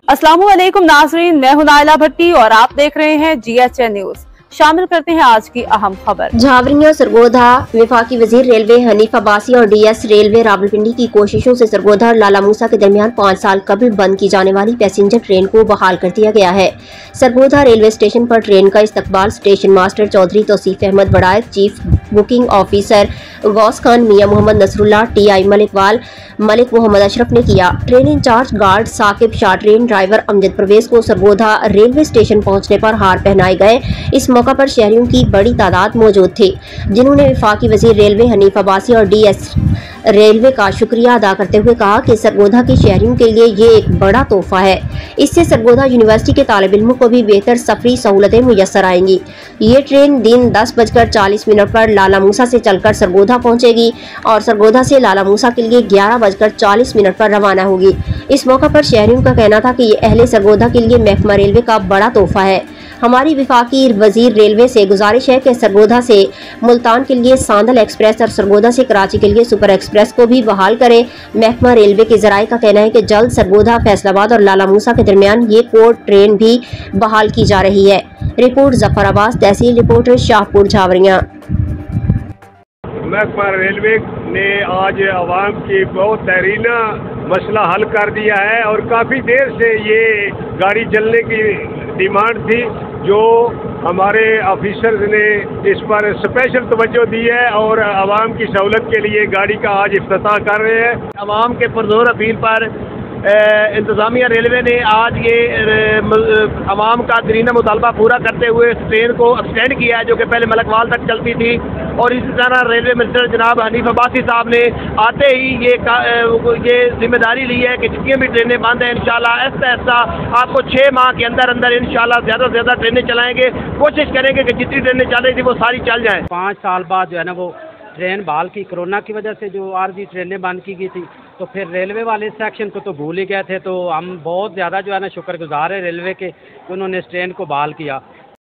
अस्सलामुअलैकुम नाज़रीन, मैं हूं नाइला भट्टी और आप देख रहे हैं GHN न्यूज। शामिल करते हैं आज की अहम खबर। झावरिया सरगोधा वफाकी वजीर रेलवे हनीफ अब्बासी और DS रेलवे रावलपिंडी की कोशिशों से सरगोधा और लाला मूसा के दरमियान 5 साल कबल बंद की जाने वाली पैसेंजर ट्रेन को बहाल कर दिया गया है। सरगोधा रेलवे स्टेशन पर ट्रेन का इस्तकबाल स्टेशन मास्टर चौधरी तौसीफ अहमद बड़ायत, chief booking officer Ghaus Khan, Mian Muhammad Nasrullah, TI Malikwal, Malik Muhammad Ashraf ने किया। Train incharge guard Saqib Shah, train driver Amjad Pervez को सरगोधा रेलवे स्टेशन पहुंचने पर हार पहनाए गए। इस मौका पर शहरियों की बड़ी तादाद मौजूद थी, जिन्होंने वफाकी वजीर रेलवे हनीफ अब्बासी और DS रेलवे का शुक्रिया अदा करते हुए कहा कि सरगोधा के शहरियों के लिए ये एक बड़ा तोहफा है। इससे सरगोधा यूनिवर्सिटी के तालिब इल्मों को भी बेहतर सफरी सहूलतें मुयस्सर आएंगी। ये ट्रेन दिन 10:40 पर लाला मूसा से चलकर सरगोधा पहुंचेगी और सरगोधा से लाला मूसा के लिए 11:40 पर रवाना होगी। इस मौका पर शहरियों का कहना था कि ये अहले सरगोधा के लिए महकमा रेलवे का बड़ा तोहफा है। हमारी वफाकी वजीर रेलवे से गुजारिश है कि सरगोधा से मुल्तान के लिए सांदल एक्सप्रेस और सरगोधा से कराची के लिए सुपर एक्सप्रेस को भी बहाल करें। महकमा रेलवे के जराये का कहना है कि जल्द सरगोधा, फैसलाबाद और लाला मूसा के दरमियान ये कोड ट्रेन भी बहाल की जा रही है। रिपोर्ट जफर अब्बास, तहसील रिपोर्टर, शाहपुर, झावरिया। महकमा रेलवे ने आज आवाम की बहुत तहरीना मसला हल कर दिया है और काफ़ी देर से ये गाड़ी चलने की डिमांड थी, जो हमारे ऑफिसर्स ने इस पर स्पेशल तवज्जो दी है और आवाम की सहूलत के लिए गाड़ी का आज इफ्तिताह कर रहे हैं। आवाम के पुरजोर अपील पर इंतज़ामिया रेलवे ने आज ये आवाम का दरीना मुतालबा पूरा करते हुए ट्रेन को एक्सटेंड किया है, जो कि पहले मलकवाल तक चलती थी। और इसी तरह रेलवे मिनिस्टर जनाब हनीफ अब्बासी साहब ने आते ही ये जिम्मेदारी ली है कि जितनी भी ट्रेनें बंद हैं इंशाल्लाह ऐसा आपको 6 माह के अंदर अंदर इंशाल्लाह ज़्यादा से ज़्यादा ट्रेनें चलाएंगे। कोशिश करेंगे कि जितनी ट्रेनें चल रही थी वो सारी चल जाएँ। 5 साल बाद जो है ना वो ट्रेन बहाल की, कोरोना की वजह से जो आरजी ट्रेनें बंद की गई थी, तो फिर रेलवे वाले इस सेक्शन को तो भूल ही गए थे। तो हम बहुत ज़्यादा जो है ना शुक्रगुजार है रेलवे के, उन्होंने इस ट्रेन को बहाल किया।